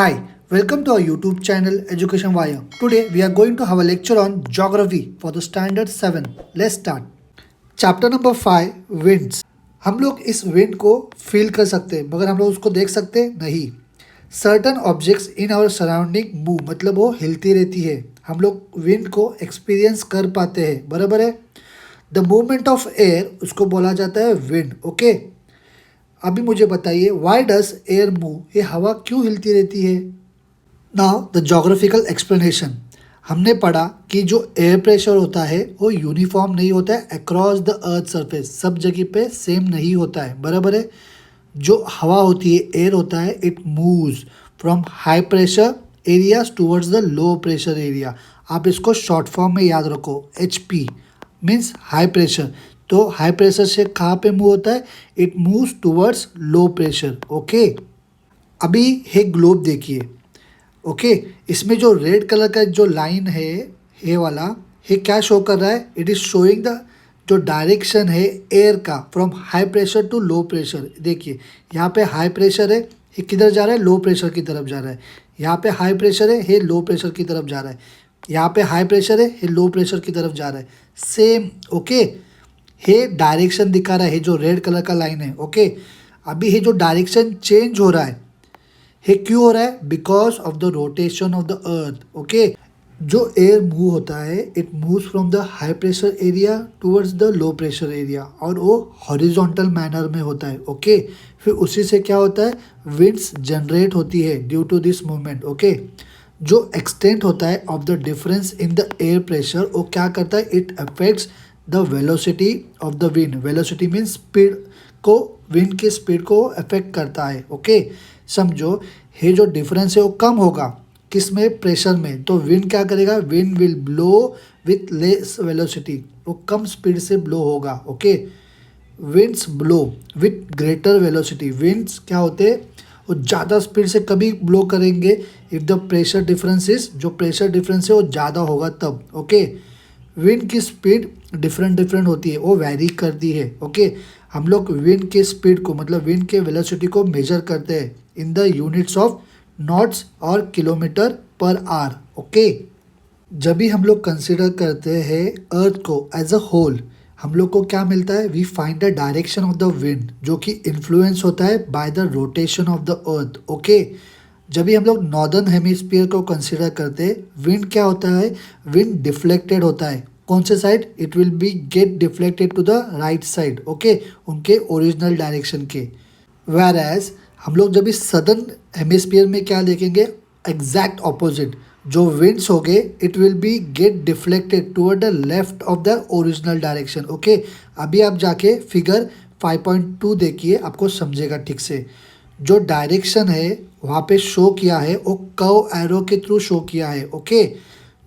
Hi, welcome to our YouTube channel Education Wire. Today we are going to have a lecture on geography for the standard 7. Let's start. Chapter number 5 winds. हम लोग इस wind को feel कर सकते हैं मगर हम लोग उसको देख सकते नहीं. Certain objects in our surrounding move मतलब वो हिलती रहती है. हम लोग wind को experience कर पाते हैं. बराबर है. The movement of air उसको बोला जाता है wind. Okay. अभी मुझे बताइए वाई डज एयर मूव, ये हवा क्यों हिलती रहती है. Now the geographical explanation. हमने पढ़ा कि जो एयर प्रेशर होता है वो यूनिफॉर्म नहीं होता है अक्रॉस द अर्थ सरफेस, सब जगह पे सेम नहीं होता है. बराबर है. जो हवा होती है, एयर होता है, it moves from high pressure areas towards the low pressure area. आप इसको शॉर्ट फॉर्म में याद रखो, H P means high pressure. तो हाई प्रेशर से कहाँ पे मूव होता है, it moves towards low pressure. Okay. अभी ये ग्लोब देखिए. ओके. इसमें जो रेड कलर का जो लाइन है, ये वाला, ये क्या शो कर रहा है, इट इज़ शोइंग द जो डायरेक्शन है एयर का from high pressure to low pressure. देखिए यहाँ पे हाई प्रेशर है, ये किधर जा रहा है, लो प्रेशर की तरफ जा रहा है. यहाँ पे हाई प्रेशर है, ये लो प्रेशर की तरफ जा रहा है. यहाँ पे हाई प्रेशर है, ये लो प्रेशर की तरफ जा रहा है. सेम. ओके. ये डायरेक्शन दिखा रहा है, जो रेड कलर का लाइन है. ओके. अभी ये जो डायरेक्शन चेंज हो रहा है, ये क्यों हो रहा है, because of the rotation of the earth. Okay. जो एयर मूव होता है, it moves from the high pressure area towards the low pressure area, और वो हॉरिजॉन्टल मैनर में होता है. ओके. फिर उसी से क्या होता है, विंड्स जनरेट होती है due to this movement. Okay. जो एक्सटेंट होता है of the difference in the air pressure, वो क्या करता है, it affects the velocity of the wind. Velocity means speed को, विंड की स्पीड को अफेक्ट करता है. ओके. समझो ये जो डिफरेंस है वो कम होगा, किस में, प्रेशर में. तो विंड क्या करेगा, wind will blow with less velocity, वो कम स्पीड से ब्लो होगा. Okay. Winds blow with greater velocity. Winds क्या होते हैं, वो ज़्यादा स्पीड से कभी ब्लो करेंगे if the pressure difference is, जो प्रेशर डिफरेंस है वो ज़्यादा होगा तब. ओके. विंड की स्पीड डिफरेंट होती है, वो वैरी करती है. ओके. हम लोग विंड के स्पीड को, मतलब विंड के वेलोसिटी को मेजर करते हैं in the units of knots और किलोमीटर पर आवर. ओके. जब भी हम लोग कंसिडर करते हैं अर्थ को एज अ होल, हम लोग को क्या मिलता है, we find the direction of the wind, जो कि इन्फ्लुएंस होता है by the rotation of the earth. Okay. जब भी हम लोग नॉर्दर्न हेमिस्फीयर को कंसिडर करते हैं, विंड क्या होता है, विंड डिफ्लेक्टेड होता है. कौन से side, it will be get deflected to the right side. Okay. उनके ओरिजिनल डायरेक्शन के. वेयर एज हम लोग जब इस सदर्न हेमिस्फीयर में क्या देखेंगे, एग्जैक्ट ऑपोजिट. जो विंड्स हो गए, it will be get deflected toward the left of the original direction. Okay. अभी आप जाके फिगर 5.2 देखिए, आपको समझेगा ठीक से. जो डायरेक्शन है वहाँ पे शो किया है, वो कर्व एरो के थ्रू शो किया है. ओके.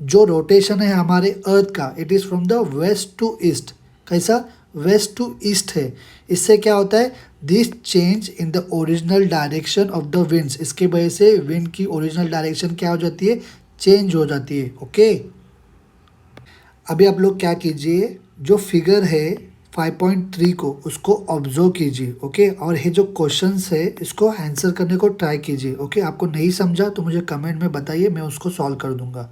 जो रोटेशन है हमारे अर्थ का, it is from the west to east. कैसा, वेस्ट टू ईस्ट है. इससे क्या होता है, this change in the original direction of the winds, इसके वजह से विंड की ओरिजिनल डायरेक्शन क्या हो जाती है, चेंज हो जाती है. ओके. अभी आप लोग क्या कीजिए, जो फिगर है 5.3 को, उसको ऑब्जर्व कीजिए. ओके. और ये जो क्वेश्चंस है, इसको आंसर करने को ट्राई कीजिए. ओके. आपको नहीं समझा तो मुझे कमेंट में बताइए, मैं उसको सॉल्व कर दूंगा.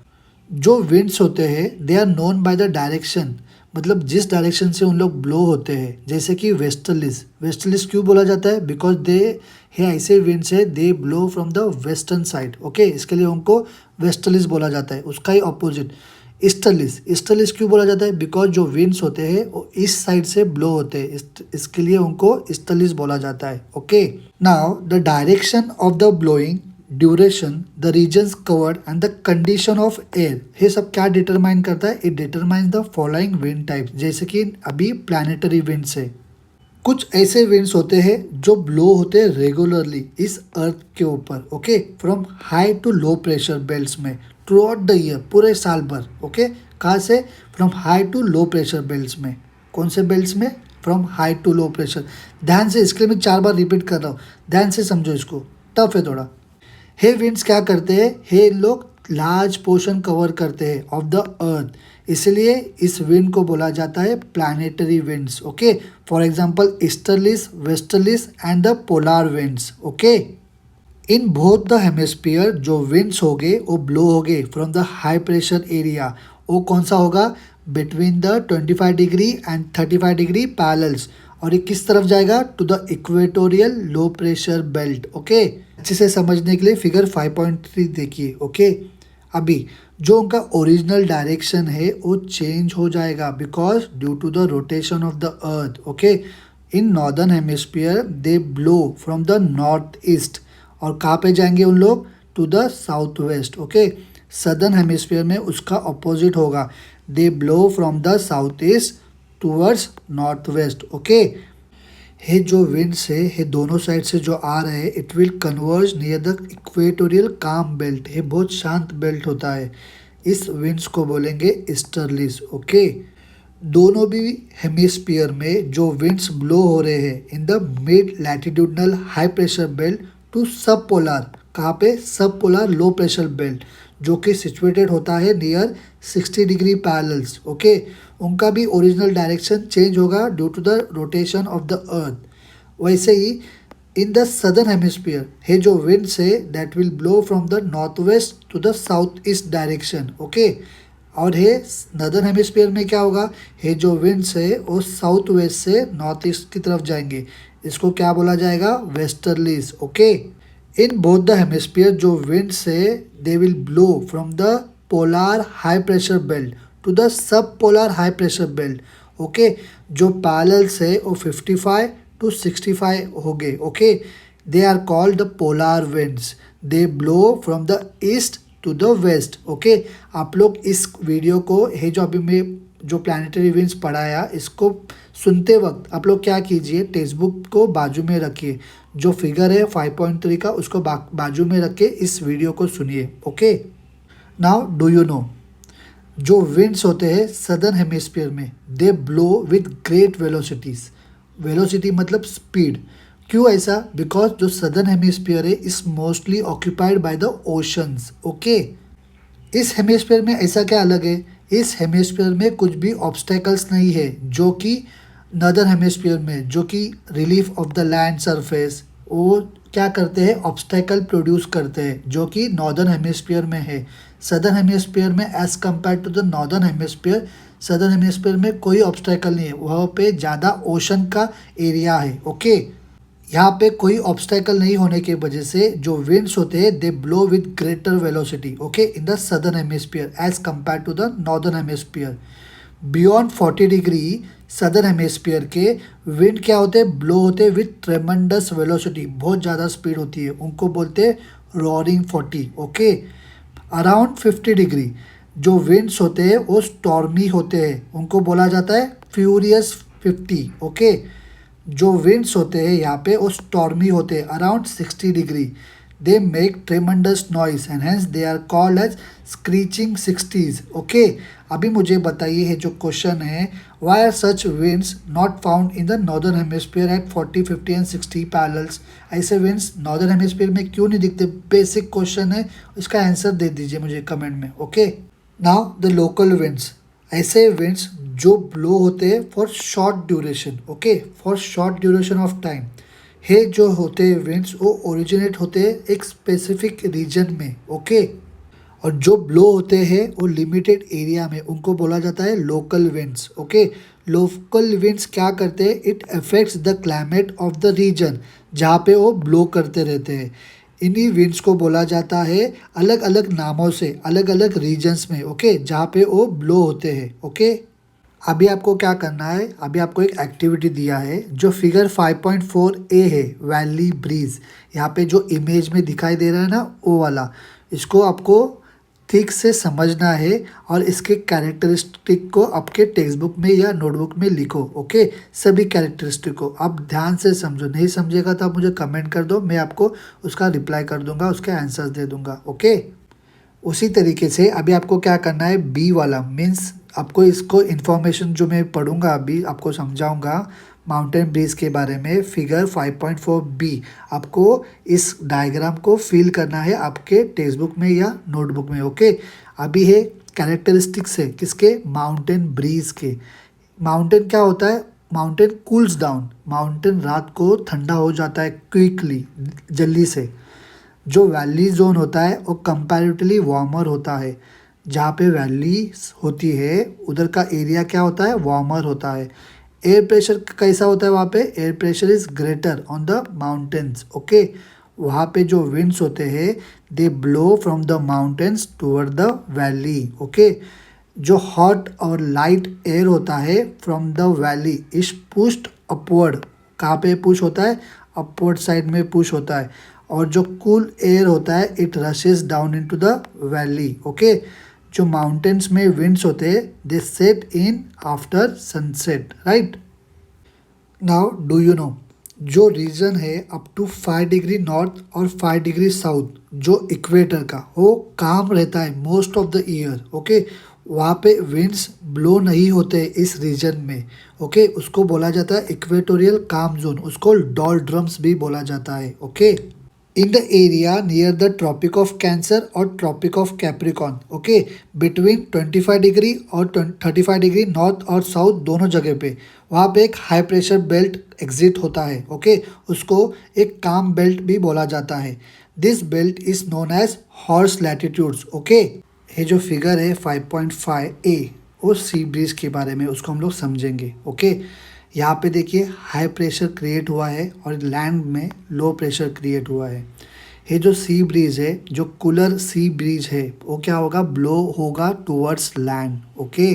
जो विंड्स होते हैं, they are known by the direction, मतलब जिस डायरेक्शन से उन लोग ब्लो होते हैं. जैसे कि वेस्टर्लिस. वेस्टर्लिस क्यों बोला जाता है, बिकॉज दे है ऐसे विंड्स है, they blow from the western side. Okay. इसके लिए उनको वेस्टर्लिस बोला जाता है. उसका ही ऑपोजिट ईस्टर्लिस. ईस्टर्लिस क्यों बोला जाता है, बिकॉज जो विंड्स होते हैं वो ईस्ट साइड से ब्लो होते हैं, इसके लिए उनको ईस्टर्लिस बोला जाता है. Okay. Now the direction of the blowing, duration, the regions covered and the condition of air, ये सब क्या डिटरमाइन करता है, it determines the following wind types. जैसे कि अभी प्लानिटरी विंड्स है. कुछ ऐसे विंड्स होते हैं जो ब्लो होते हैं रेगुलरली इस अर्थ के ऊपर. Okay. From high to low pressure belts में थ्रू आउट द ईयर, पूरे साल भर. ओके. कहाँ से, from high to low pressure belts में. कौन से बेल्ट्स में, from high to low pressure. ध्यान से, इसके लिए मैं 4 बार रिपीट कर रहा हूँ, ध्यान से समझो इसको, टफ है थोड़ा. हे विंड्स क्या करते हैं, हे लोग लार्ज पोर्शन कवर करते हैं ऑफ द अर्थ, इसलिए इस विंड को बोला जाता है planetary winds. Okay. For example easterlies, westerlies and the polar winds. Okay. In both the hemisphere जो विंड्स होंगे वो ब्लो होंगे from the high pressure area. वो कौन सा होगा? Between the 25 degree and 35 degree parallels. और ये किस तरफ जाएगा? To the equatorial low pressure belt. Okay, अच्छे से समझने के लिए फिगर 5.3 देखिए। ओके, अभी जो उनका ओरिजिनल डायरेक्शन है वो चेंज हो जाएगा because due to the rotation of the earth. Okay, in northern hemisphere they blow from the north east. और कहाँ पे जाएंगे उन लोग? To the south west. Okay, southern hemisphere में उसका अपोजिट होगा, they blow from the south east towards north west. Okay, ये जो विंड्स है ये दोनों साइड से जो आ रहे हैं it will converge near the equatorial काम बेल्ट। ये बहुत शांत बेल्ट होता है, इस विंड्स को बोलेंगे ईस्टर्लीज। ओके, दोनों भी हेमिस्फीयर में जो विंड्स ब्लो हो रहे हैं in the mid latitudinal high pressure belt to sub polar. कहाँ पे? सब पोलर लो प्रेशर बेल्ट जो कि सिचुएटेड होता है नियर 60 डिग्री पैरेलल्स। ओके, उनका भी ओरिजिनल डायरेक्शन चेंज होगा due to the rotation of the earth. वैसे ही इन द सदर्न हेमिस्फीयर है जो विंड्स है that will blow from the north west to the south east direction. Okay, और है नदर्न हेमिस्फीयर में क्या होगा? है जो विंड्स है वो साउथ वेस्ट से नॉर्थ ईस्ट की तरफ जाएंगे। इसको क्या बोला जाएगा? Westerlies. Okay, in both the hemisphere जो विंड्स है they will blow from the polar high pressure belt to the sub polar high pressure belt. Okay, जो पैरेलल्स है वो 55 टू 65 हो गए। Okay, they are called the polar winds, they blow from the east to the west. Okay, आप लोग इस video को है जो अभी मैं जो प्लानिटरी विंड्स पढ़ाया इसको सुनते वक्त आप लोग क्या कीजिए, टेक्स्ट बुक को बाजू में रखिए, जो फिगर है 5.3 का उसको बाजू में रख के इस वीडियो को सुनिए। Okay, now do you know जो विंड्स होते हैं सदर्न हेमिस्फीयर में they blow with great velocities. Velocity मतलब स्पीड। क्यों ऐसा? बिकॉज जो सदर्न हेमिस्फीयर है is mostly occupied by the oceans. Okay, इस हेमिस्फीयर में ऐसा क्या अलग है? इस हेमिस्फीयर में कुछ भी ऑब्स्टेकल्स नहीं है जो कि नदर्न हेमिस्फीयर में, जो कि relief of the land surface वो क्या करते हैं? ऑब्स्टेकल प्रोड्यूस करते हैं जो कि नॉर्दर्न हेमिस्फीयर में है। सदर्न हेमिस्फीयर में as compare to the northern hemisphere, southern hemisphere में कोई ऑब्स्टेकल नहीं है, वहाँ पे ज़्यादा ओशन का एरिया है। ओके, यहाँ पे कोई ऑब्स्टेकल नहीं होने की वजह से जो विंड्स होते हैं they blow with greater velocity. Okay, in the southern hemisphere as compare to the northern hemisphere. Beyond 40 degree southern hemisphere के विंड क्या होते हैं? ब्लो होते हैं विथ ट्रेमेंडस वेलोसिटी, बहुत ज़्यादा स्पीड होती है, उनको बोलते हैं रॉरिंग 40। ओके, अराउंड 50 डिग्री जो विंड्स होते हैं वो स्टॉर्मी होते हैं, उनको बोला जाता है फ्यूरियस 50। ओके, जो विंड्स होते हैं यहाँ पे वो स्टॉर्मी होते हैं around 60 degree. They make tremendous noise and hence they are called as screeching 60s। Okay, अभी मुझे बताइए है जो क्वेश्चन है, why are such winds not found in the northern hemisphere at 40, 50 and 60 parallels? ऐसे विंड्स नॉर्दर्न हेमिस्फीयर में क्यों नहीं दिखते? बेसिक क्वेश्चन है, इसका आंसर दे दीजिए मुझे कमेंट में। Okay, now the local winds, ऐसे विंड्स जो ब्लो होते हैं for short duration. Okay, for short duration of time है जो होते हैं विंड्स वो ओरिजिनेट होते हैं एक स्पेसिफिक रीजन में। ओके, और जो ब्लो होते हैं वो लिमिटेड एरिया में, उनको बोला जाता है local winds. Okay, local winds क्या करते हैं? It affects the climate of the region जहाँ पे वो ब्लो करते रहते हैं। इन्हीं विंड्स को बोला जाता है अलग अलग नामों से अलग अलग रीजन्स में। ओके, जहाँ पे वो ब्लो होते हैं। ओके, अभी आपको क्या करना है? अभी आपको एक एक्टिविटी दिया है जो फिगर 5.4a है, वैली ब्रीज। यहाँ पे जो इमेज में दिखाई दे रहा है ना वो वाला, इसको आपको ठीक से समझना है और इसके कैरेक्टरिस्टिक को आपके टेक्स्ट बुक में या नोटबुक में लिखो। ओके, सभी कैरेक्टरिस्टिक को आप ध्यान से समझो, नहीं समझेगा तो आप मुझे कमेंट कर दो, मैं आपको उसका रिप्लाई कर दूंगा, उसके आंसर्स दे दूंगा। ओके, उसी तरीके से अभी आपको क्या करना है? बी वाला मीन्स आपको इसको इन्फॉर्मेशन जो मैं पढ़ूंगा अभी आपको समझाऊंगा माउंटेन ब्रीज के बारे में, फिगर 5.4b आपको इस डायग्राम को फिल करना है आपके टेक्स्ट बुक में या नोटबुक में। ओके, अभी है कैरेक्टरिस्टिक्स है किसके? माउंटेन ब्रीज के। माउंटेन क्या होता है? माउंटेन कूल्स डाउन, माउंटेन रात को ठंडा हो जाता है क्विकली, जल्दी से। जो वैली जोन होता है वो कंपैरेटिवली वार्मर होता है। जहाँ पे वैली होती है उधर का एरिया क्या होता है, वार्मर होता है। एयर प्रेशर कैसा होता है वहाँ पे, air pressure is greater on the mountains. Okay, वहाँ पे जो विंड्स होते हैं they blow from the mountains toward the valley. Okay, जो हॉट और लाइट एयर होता है from the valley is pushed upward. कहाँ पे पुश होता है, अपवर्ड साइड में पुश होता है। और जो कूल एयर होता है it rushes down into the valley. Okay, जो माउंटेन्स में विंड्स होते हैं they set in after sunset, right. Now do you know, जो रीजन है अप टू 5 डिग्री नॉर्थ और 5 डिग्री साउथ जो इक्वेटर का, वो काम रहता है most of the year. Okay, वहाँ पे विंड्स ब्लो नहीं होते इस रीजन में। ओके, उसको बोला जाता है इक्वेटोरियल काम जोन, उसको डॉल्ड्रम्स भी बोला जाता है। Okay, in the area near the Tropic of Cancer or Tropic of Capricorn, okay, between 25 degree और 35 डिग्री नॉर्थ और साउथ दोनों जगह पे वहाँ पे एक हाई प्रेशर बेल्ट एग्जिट होता है। ओके, उसको एक काम बेल्ट भी बोला जाता है। This belt is known as horse latitudes. Okay, ये जो फिगर है 5.5 ए वो सी ब्रीज के बारे में, उसको हम लोग समझेंगे। ओके, यहाँ पे देखिए हाई प्रेशर क्रिएट हुआ है और लैंड में लो प्रेशर क्रिएट हुआ है। ये जो सी ब्रीज है, जो कूलर सी ब्रीज है, वो क्या होगा, ब्लो होगा टूवर्ड्स लैंड। ओके,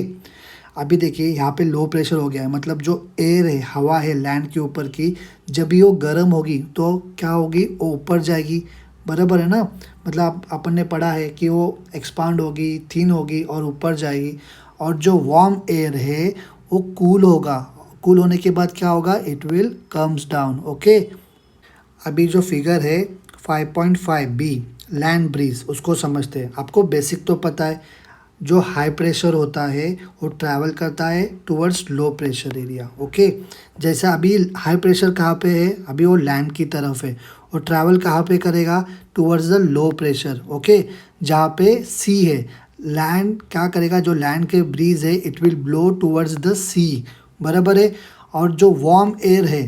अभी देखिए यहाँ पे लो प्रेशर हो गया है, मतलब जो एयर है, हवा है लैंड के ऊपर की, जब भी वो गर्म होगी तो क्या होगी, वो ऊपर जाएगी। बराबर है ना, मतलब अपन ने पढ़ा है कि वो एक्सपांड होगी, थिन होगी और ऊपर जाएगी। और जो वार्म एयर है वो कूल होगा, कूल होने के बाद क्या होगा, it will comes down. Okay, अभी जो फिगर है 5.5 बी लैंड ब्रीज, उसको समझते हैं। आपको बेसिक तो पता है, जो हाई प्रेशर होता है वो ट्रैवल करता है टुवर्ड्स लो प्रेशर एरिया। ओके, जैसा अभी हाई प्रेशर कहाँ पे है, अभी वो लैंड की तरफ है, और ट्रैवल कहाँ पे करेगा, towards the low pressure. Okay, जहाँ पे सी है, लैंड क्या करेगा, जो लैंड के ब्रीज है it will blow towards the sea. बराबर है। और जो वार्म एयर है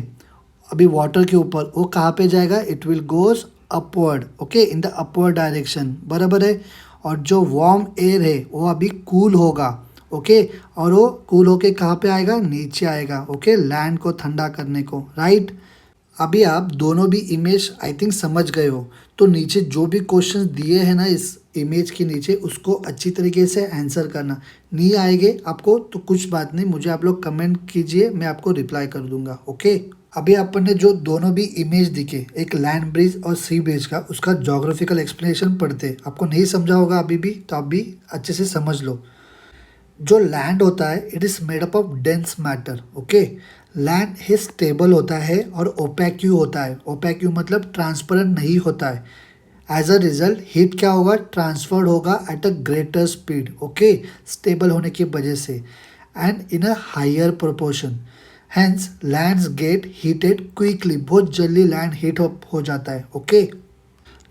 अभी वाटर के ऊपर, वो कहाँ पे जाएगा, it will goes upward. Okay, in the upward direction. बराबर है। और जो वार्म एयर है वो अभी कूल होगा। ओके, और वो कूल होके कहाँ पे आएगा, नीचे आएगा। ओके, लैंड को ठंडा करने को, राइट। अभी आप दोनों भी इमेज आई थिंक समझ गए हो, तो नीचे जो भी क्वेश्चंस दिए हैं ना इस इमेज के नीचे, उसको अच्छी तरीके से आंसर करना। नहीं आएंगे आपको तो कुछ बात नहीं, मुझे आप लोग कमेंट कीजिए, मैं आपको रिप्लाई कर दूंगा। ओके, अभी अपन ने जो दोनों भी इमेज दिखे, एक लैंड ब्रिज और सी ब्रिज का, उसका ज्योग्राफिकल एक्सप्लेनेशन पढ़ते। आपको नहीं समझा होगा अभी भी, तो आप भी अच्छे से समझ लो। जो लैंड होता है it is made up of dense matter. Okay, land he stable होता है और ओपैक्यू होता है। ओपैक्यू मतलब ट्रांसपेरेंट नहीं होता है। एज अ रिजल्ट हीट क्या होगा, ट्रांसफर्ड होगा at a greater speed. Okay, stable होने की वजह से and in a higher proportion. Hence lands get heated quickly, बहुत जल्दी लैंड हीट अप हो जाता है। ओके,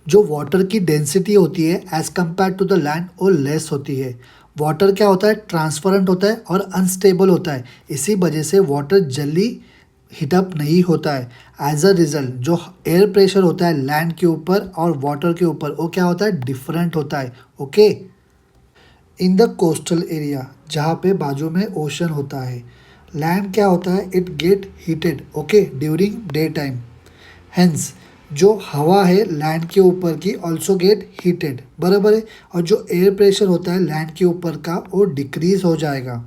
जो वाटर की डेंसिटी होती है as compare to the land वो लेस होती है। वाटर क्या होता है, ट्रांसपेरेंट होता है और अनस्टेबल होता है, इसी वजह से वाटर जल्दी हीटअप नहीं होता है। एज अ रिजल्ट जो एयर प्रेशर होता है लैंड के ऊपर और वाटर के ऊपर, वो क्या होता है, डिफरेंट होता है। Okay, in the coastal area जहाँ पे बाजू में ओशन होता है, लैंड क्या होता है, it get heated okay during day time. Hence जो हवा है लैंड के ऊपर की ऑल्सो गेट हीटेड। बराबर है। और जो एयर प्रेशर होता है लैंड के ऊपर का वो डिक्रीज हो जाएगा।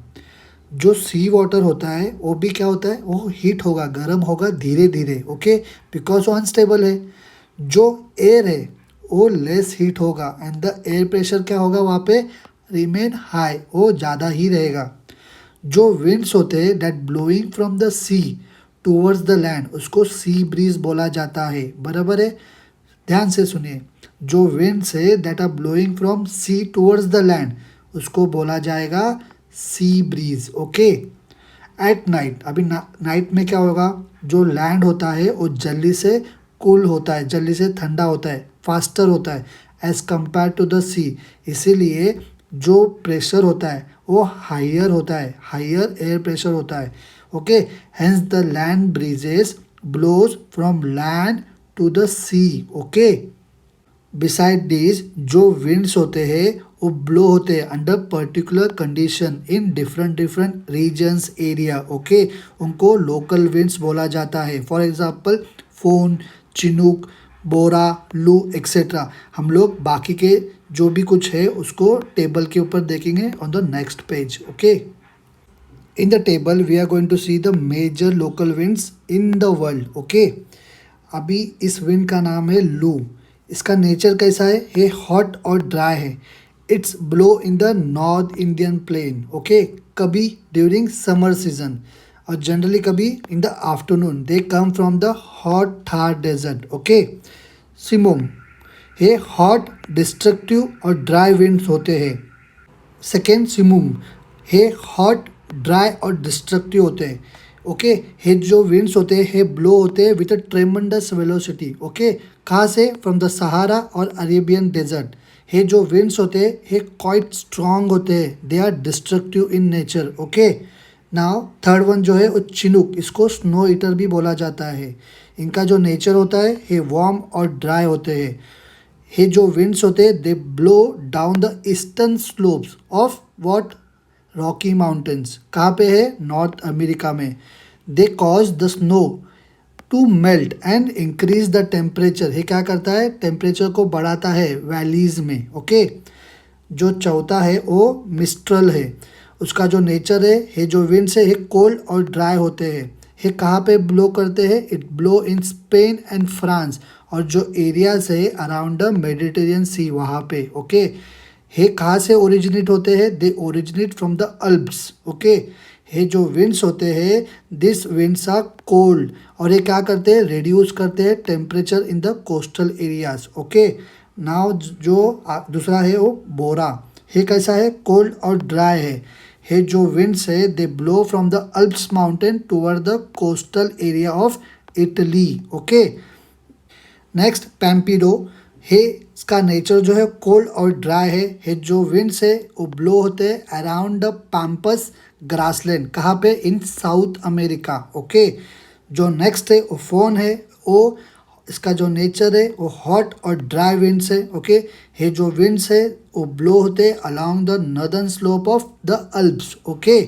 जो सी वाटर होता है वो भी क्या होता है, वो हीट होगा, गर्म होगा धीरे धीरे। ओके, बिकॉज वो अनस्टेबल है। जो एयर है वो लेस हीट होगा एंड द एयर प्रेशर क्या होगा वहाँ पे, रिमेन हाई, वो ज़्यादा ही रहेगा। जो विंड्स होते हैं that blowing from the sea towards the land, उसको सी ब्रीज बोला जाता है। बराबर है। ध्यान से सुनिए, जो विंड्स है that are blowing from sea towards the land, उसको बोला जाएगा sea breeze. Okay, at night, अभी नाइट में क्या होगा, जो लैंड होता है वो जल्दी से कूल होता है, जल्दी से ठंडा होता है, फास्टर होता है एज कंपेयर टू द सी। इसीलिए जो प्रेशर होता है वो हायर होता है, हायर एयर प्रेशर होता है। Okay, hence the land breezes blows from land to the sea. Okay, beside this जो विंड्स होते हैं वो ब्लो होते हैं under particular condition in different different regions area, okay. उनको लोकल विंड्स बोला जाता है। For example foehn, chinook, bora, loo etcetera. हम लोग बाकी के जो भी कुछ है उसको टेबल के ऊपर देखेंगे on the next page, okay. In the table we are going to see the major local winds in the world, okay. अभी इस विंड का नाम है लू। इसका नेचर कैसा है? ये हॉट और ड्राई है। It's blow in the north Indian plain, okay. कभी ड्यूरिंग समर सीजन और जनरली कभी in the afternoon. They come from the hot Thar desert, okay. Simoom, ये हॉट, डिस्ट्रक्टिव और ड्राई विंड्स होते हैं। सेकेंड सिमुम, ये हॉट, ड्राई और डिस्ट्रक्टिव होते हैं, ओके। ये जो विंड्स होते हैं ये ब्लो होते हैं विथ अ ट्रेमेंडस वेलोसिटी, ओके। कहाँ से? फ्रॉम द सहारा और अरेबियन डेजर्ट। ये जो विंड्स होते हैं ये क्वाइट स्ट्रॉन्ग होते हैं। They are destructive in nature, okay. Now third one जो है वो चिनूक, इसको स्नो ईटर भी बोला जाता है। इनका जो नेचर होता है ये वार्म और ड्राई होते हैं। ये जो विंड्स होते हैं they blow down the eastern slopes of what? Rocky mountains. कहाँ पे है? नॉर्थ अमेरिका में। They cause the snow to melt and increase the temperature. ये क्या करता है? टेम्परेचर को बढ़ाता है वैलीज में, ओके। जो चौथा है वो मिस्ट्रल है। उसका जो नेचर है, ये जो विंड्स है ये कोल्ड और ड्राई होते हैं। ये कहाँ पे ब्लो करते हैं? It blow in Spain and France और जो एरियाज है अराउंड द मेडिटेरियन सी वहाँ पे, ओके। ये कहाँ से ओरिजिनेट होते हैं? They originate from the Alps, okay. ये जो विंड्स होते हैं दिस विंड्स आर कोल्ड और ये क्या करते हैं? रिड्यूस करते हैं temperature in the coastal areas, okay. Now जो दूसरा है वो बोरा। ये कैसा है? कोल्ड और ड्राई है। ये जो विंड्स है they blow from the Alps mountain toward the coastal area of Italy, okay. Next pampero, है इसका नेचर जो है कोल्ड और ड्राई है। ये जो विंड्स है वो ब्लो होते हैं अराउंड द पैम्पस ग्रासलैंड। कहाँ पे? इन साउथ अमेरिका, ओके। जो नेक्स्ट है वो फोन है। वो इसका जो नेचर है वो हॉट और ड्राई विंड्स है, ओके। ये जो विंड्स है वो ब्लो होते हैं along the northern slope of the Alps, okay.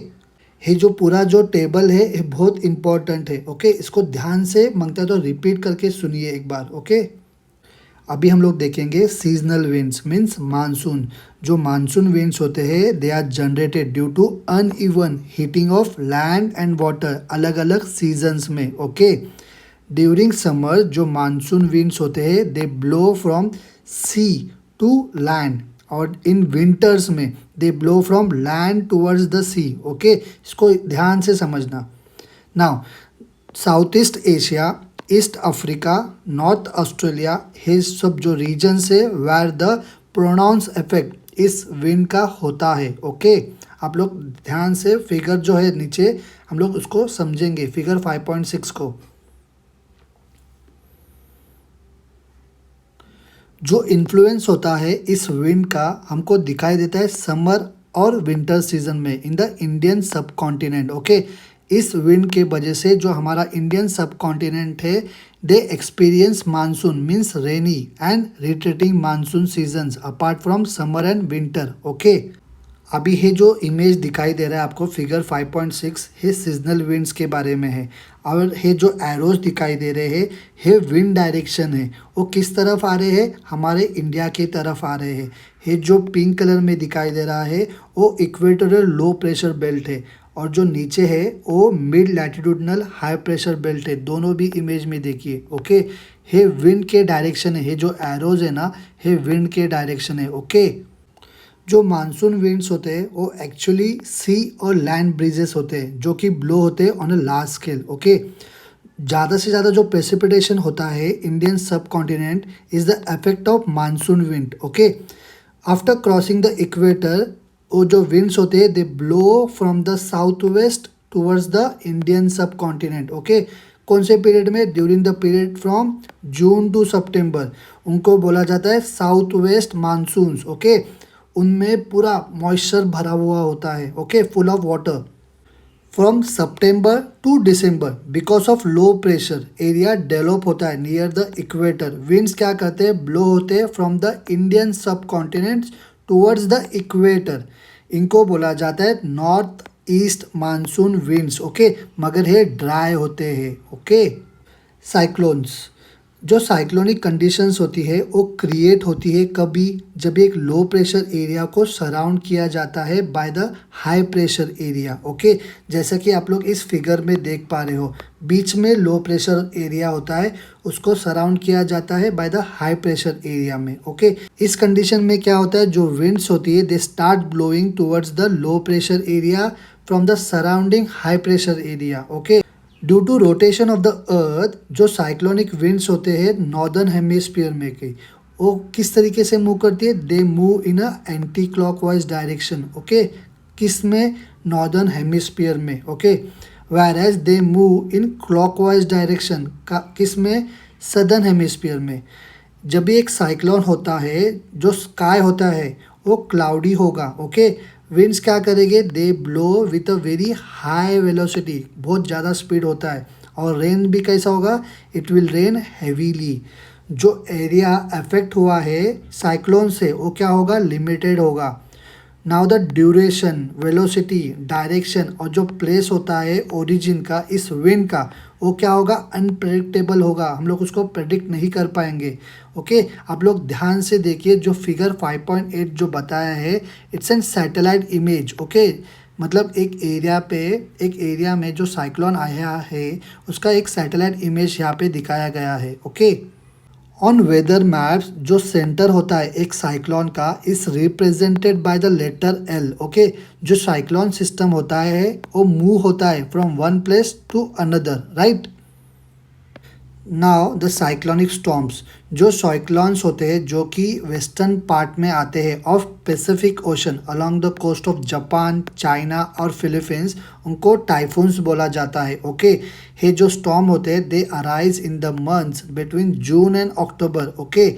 ये जो पूरा जो टेबल है ये बहुत इंपॉर्टेंट है, ओके। इसको ध्यान से मांगता तो रिपीट करके सुनिए एक बार, ओके। अभी हम लोग देखेंगे सीजनल विंड्स मीन्स मानसून। जो मानसून विंड्स होते हैं they are generated due to uneven heating of land and water अलग अलग सीजन्स में, ओके। ड्यूरिंग समर जो मानसून विंड्स होते हैं they blow from sea to land और इन विंटर्स में they blow from land towards the sea, okay. इसको ध्यान से समझना। Now south east Asia, east Africa, north Australia, ये सब जो रीजन्स है वेयर द प्रोनाउंस इफेक्ट इस विंड का होता है, ओके। आप लोग ध्यान से फिगर जो है नीचे हम लोग उसको समझेंगे, फिगर 5.6 को। जो इन्फ्लुएंस होता है इस विंड का हमको दिखाई देता है समर और विंटर सीजन में in the Indian subcontinent, okay. इस विंड के वजह से जो हमारा इंडियन सब कॉन्टिनेंट है they experience monsoon means rainy and retreating monsoon seasons apart from summer and winter, okay. अभी ये जो इमेज दिखाई दे रहा है आपको फिगर 5.6 ये सीजनल विंड्स के बारे में है। और ये जो एरोज दिखाई दे रहे हैं ये विंड डायरेक्शन है, वो किस तरफ आ रहे हैं? हमारे इंडिया की तरफ आ रहे हैं। ये जो पिंक कलर में दिखाई दे रहा है वो इक्वेटोरियल लो प्रेशर बेल्ट है और जो नीचे है वो mid latitudinal high pressure belt है। दोनों भी इमेज में देखिए, ओके। ये विंड के डायरेक्शन है, ये जो एरोज है ना ये विंड के डायरेक्शन है, ओके। जो मानसून विंड्स होते हैं वो एक्चुअली सी और लैंड ब्रीजेस होते हैं जो कि ब्लो होते हैं on a large scale, okay. ज़्यादा से ज़्यादा जो प्रेसिपिटेशन होता है Indian subcontinent is the effect of monsoon wind, okay. After crossing the equator वो जो विंड्स होते हैं they blow from the south west towards the Indian subcontinent, okay. कौन से पीरियड में? During the period from June to September. उनको बोला जाता है साउथ वेस्ट मानसून्स, ओके। उनमें पूरा मॉइस्चर भरा हुआ होता है, okay, full of water. From September to December because of low pressure area develop होता है नियर द इक्वेटर। विंड्स क्या करते हैं, ब्लो होते हैं फ्रॉम द इंडियन सब कॉन्टिनेंट टूवर्ड्स द इक्वेटर। इनको बोला जाता है north east monsoon winds. Okay, मगर ये ड्राई होते हैं। ओके, साइक्लोन्स, जो साइक्लोनिक कंडीशंस होती है वो क्रिएट होती है कभी, जब एक लो प्रेशर एरिया को सराउंड किया जाता है by the high pressure area. Okay, जैसा कि आप लोग इस फिगर में देख पा रहे हो, बीच में लो प्रेशर एरिया होता है, उसको सराउंड किया जाता है by the high pressure area में। ओके, इस कंडीशन में क्या होता है, जो विंड्स होती है they start blowing towards the low pressure area from the surrounding high pressure area. Okay, due to rotation of the earth, जो साइक्लोनिक विंड्स होते हैं नॉर्दर्न हेमिस्फीयर में के, वो किस तरीके से मूव करती है, they move in a anti clockwise direction. Okay, किस में, नॉर्दर्न हेमिस्फीयर में। Okay, where as they move in clockwise direction का किस में, सदर्न हेमिस्फीयर में। जब भी एक साइक्लोन होता है, जो स्काई होता है वो क्लाउडी होगा। ओके, विंड्स क्या करेंगे, they blow with a very high velocity, बहुत ज़्यादा स्पीड होता है। और रेन भी कैसा होगा, इट विल रेन हैवीली। जो एरिया अफेक्ट हुआ है साइक्लोन से वो क्या होगा, लिमिटेड होगा। Now the duration, velocity, direction और जो प्लेस होता है ओरिजिन का इस विंड का, वो क्या होगा, अनप्रेडिक्टेबल होगा, हम लोग उसको प्रेडिक्ट नहीं कर पाएंगे। ओके, आप लोग ध्यान से देखिए, जो फिगर 5.8 जो बताया है, it's an satellite image. Okay, मतलब एक एरिया में जो साइक्लोन आया है उसका एक सैटेलाइट इमेज यहाँ पे दिखाया गया है। ओके, ऑन वेदर मैप्स जो सेंटर होता है एक साइक्लोन का is represented by the letter L. Okay, जो साइक्लोन सिस्टम होता है वो मूव होता है from one place to another, right. Now the cyclonic storms, जो साइक्लोन्स होते हैं जो कि वेस्टर्न पार्ट में आते हैं of Pacific Ocean along the coast of Japan, China और फिलीपींस, उनको टाइफून्स बोला जाता है। ओके, ये जो स्टॉर्म होते हैं they arise in the months between June and October. Okay,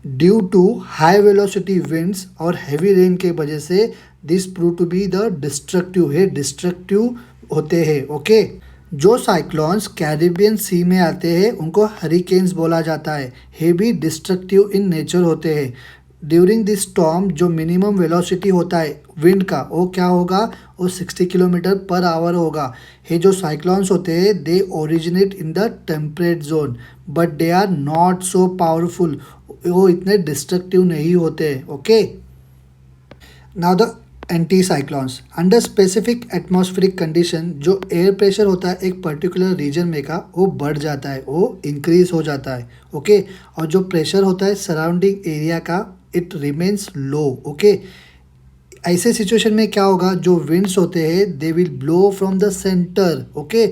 due to high velocity winds और हैवी रेन के वजह से this prove to be the destructive होते हैं। ओके, जो साइक्लोन्स कैरिबियन सी में आते हैं उनको हरिकेन्स बोला जाता है, ये भी डिस्ट्रक्टिव इन नेचर होते हैं। ड्यूरिंग दिस स्टॉर्म जो मिनिमम वेलोसिटी होता है विंड का वो क्या होगा, वो 60 किलोमीटर पर आवर होगा। ये जो साइक्लोन्स होते हैं they originate in the temperate zone but they are not so powerful, वो इतने डिस्ट्रक्टिव नहीं होते। Okay, now the anti cyclones, under specific atmospheric condition जो एयर प्रेशर होता है एक पर्टिकुलर रीजन में का वो बढ़ जाता है, वो इंक्रीज हो जाता है। ओके, और जो प्रेशर होता है सराउंडिंग एरिया का इट रिमेन्स लो। ओके, ऐसे सिचुएशन में क्या होगा, जो विंड्स होते हैं दे will blow from the centre okay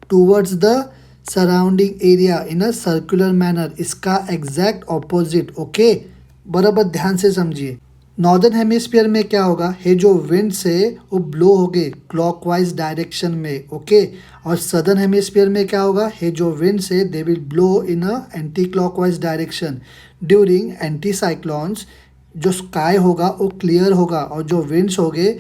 towards the surrounding area in a circular manner. इसका एग्जैक्ट ऑपोजिट। ओके, बराबर ध्यान से समझिए। नॉर्दर्न हेमिस्फीयर में क्या होगा, ये जो विंड्स है वो ब्लो होंगे क्लॉकवाइज डायरेक्शन में। ओके, और सदर्न हेमिस्फीयर में क्या होगा, ये जो विंड्स है they will blow in a anti clockwise direction. During anti cyclones जो स्काई होगा वो क्लियर होगा और जो विंड्स होंगे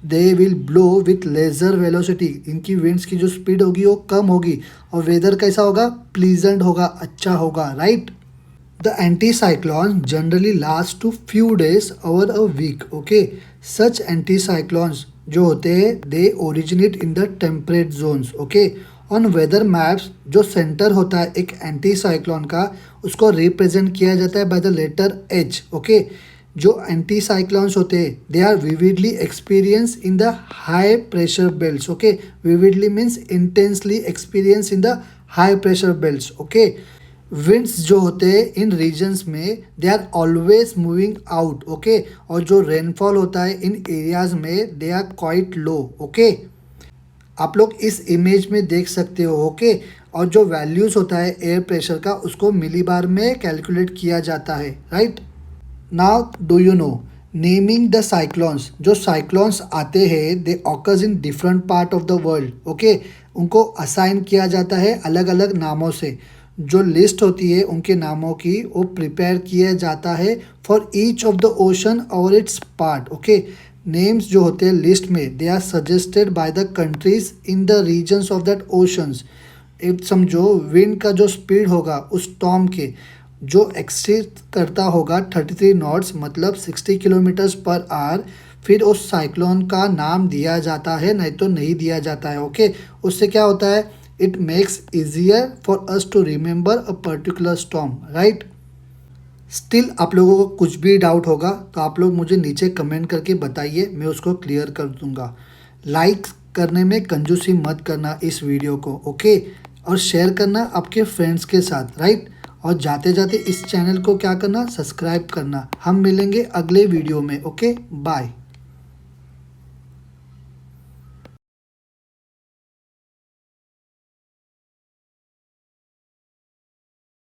they will blow with lesser velocity. इनकी विंड्स की जो स्पीड होगी वो कम होगी और वेदर कैसा होगा, प्लीजेंट होगा, अच्छा होगा, right. The anticyclones generally last to few days or a week. Okay, such anticyclones जो होते हैं they originate in the temperate zones. Okay, on weather maps जो सेंटर होता है एक एंटीसाइक्लोन का उसको रिप्रेजेंट किया जाता है by the letter H. Okay, जो एंटीसाइक्लोन्स होते हैं they are vividly experienced in the high pressure belts. Okay, vividly means intensely experienced in the high pressure belts. Okay, winds जो होते हैं इन रीजन्स में they are always moving out. Okay, और जो रेनफॉल होता है इन एरियाज में they are quite low. Okay, आप लोग इस इमेज में देख सकते हो। ओके, और जो वैल्यूज़ होता है एयर प्रेशर का उसको मिलीबार में कैलकुलेट किया जाता है, right. Now do you know naming the cyclones, जो साइक्लोन्स आते हैं they occurs in different part of the world. Okay, उनको असाइन किया जाता है अलग अलग नामों से। जो लिस्ट होती है उनके नामों की वो प्रिपेयर किया जाता है for each of the ocean और इट्स पार्ट। ओके, नेम्स जो होते हैं लिस्ट में they are suggested by the countries in the regions of that oceans. एक समझो विंड का जो स्पीड होगा उस स्टॉर्म के जो एक्सीड करता होगा 33 नॉट्स मतलब 60 किलोमीटर्स पर आवर, फिर उस साइक्लोन का नाम दिया जाता है, नहीं तो नहीं दिया जाता है। ओके, उससे क्या होता है, it makes easier for us to remember a particular storm, right. Still आप लोगों को कुछ भी डाउट होगा तो आप लोग मुझे नीचे कमेंट करके बताइए, मैं उसको क्लियर कर दूंगा। लाइक करने में कंजूसी मत करना इस वीडियो को, ओके, और शेयर करना आपके फ्रेंड्स के साथ, राइट। और जाते जाते इस चैनल को क्या करना, सब्सक्राइब करना। हम मिलेंगे अगले वीडियो में, ओके, बाय।